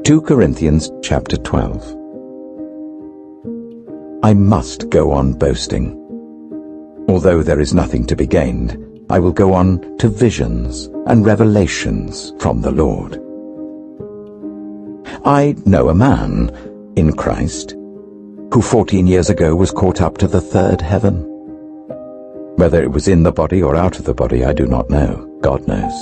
2 Corinthians chapter 12. I must go on boasting. Although there is nothing to be gained, I will go on to visions and revelations from the Lord. I know a man in Christ who 14 years ago was caught up to the third heaven. Whether it was in the body or out of the body, I do not know. God knows.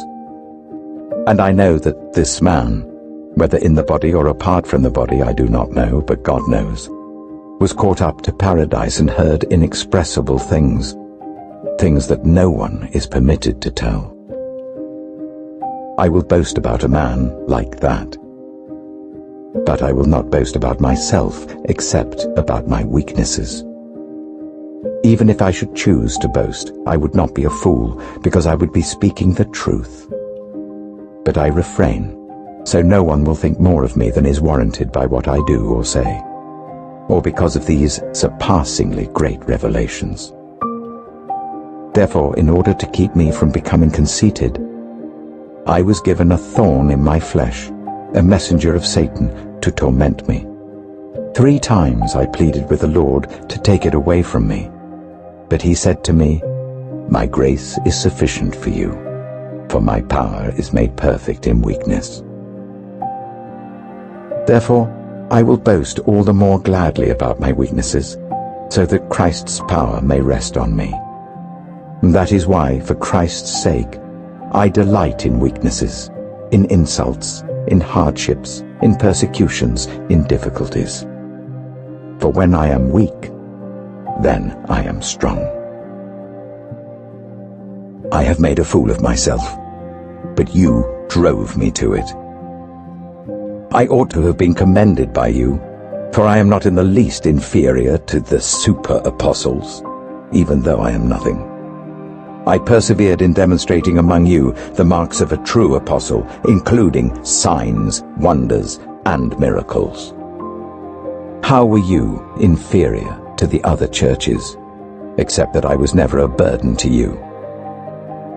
And I know that this man, whether in the body or apart from the body, I do not know, but God knows, was caught up to paradise and heard inexpressible things, things that no one is permitted to tell. I will boast about a man like that. But I will not boast about myself except about my weaknesses. Even if I should choose to boast, I would not be a fool, because I would be speaking the truth. But I refrain, so no one will think more of me than is warranted by what I do or say, or because of these surpassingly great revelations. Therefore, in order to keep me from becoming conceited, I was given a thorn in my flesh, a messenger of Satan to torment me. 3 times I pleaded with the Lord to take it away from me. But he said to me, "My grace is sufficient for you, for my power is made perfect in weakness." Therefore, I will boast all the more gladly about my weaknesses, so that Christ's power may rest on me. And that is why, for Christ's sake, I delight in weaknesses, in insults, in hardships, in persecutions, in difficulties. For when I am weak, then I am strong. I have made a fool of myself, but you drove me to it. I ought to have been commended by you, for I am not in the least inferior to the super-apostles, even though I am nothing. I persevered in demonstrating among you the marks of a true apostle, including signs, wonders, and miracles. How were you inferior to the other churches, except that I was never a burden to you?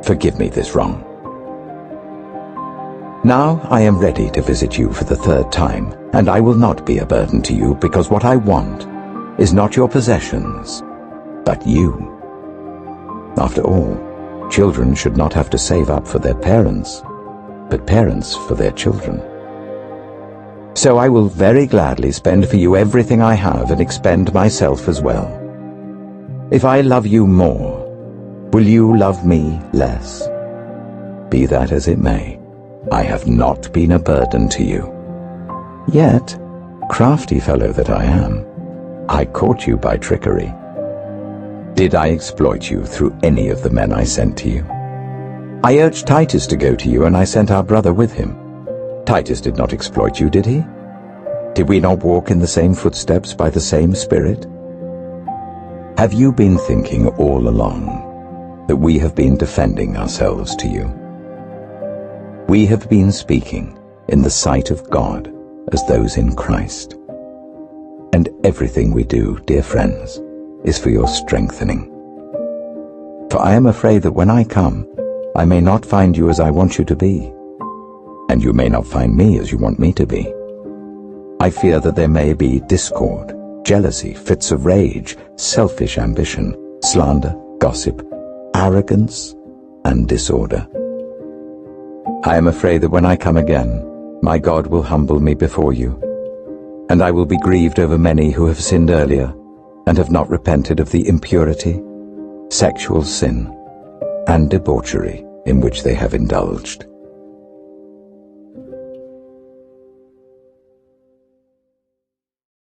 Forgive me this wrong. Now I am ready to visit you for the 3rd time, and I will not be a burden to you, because what I want is not your possessions, but you. After all, children should not have to save up for their parents, but parents for their children. So I will very gladly spend for you everything I have and expend myself as well. If I love you more, will you love me less? Be that as it may, I have not been a burden to you. Yet, crafty fellow that I am, I caught you by trickery. Did I exploit you through any of the men I sent to you? I urged Titus to go to you, and I sent our brother with him. Titus did not exploit you, did he? Did we not walk in the same footsteps by the same Spirit? Have you been thinking all along that we have been defending ourselves to you? We have been speaking in the sight of God as those in Christ. And everything we do, dear friends, is for your strengthening. For I am afraid that when I come, I may not find you as I want you to be, and you may not find me as you want me to be. I fear that there may be discord, jealousy, fits of rage, selfish ambition, slander, gossip, arrogance, and disorder. I am afraid that when I come again, my God will humble me before you, and I will be grieved over many who have sinned earlier and have not repented of the impurity, sexual sin, and debauchery in which they have indulged.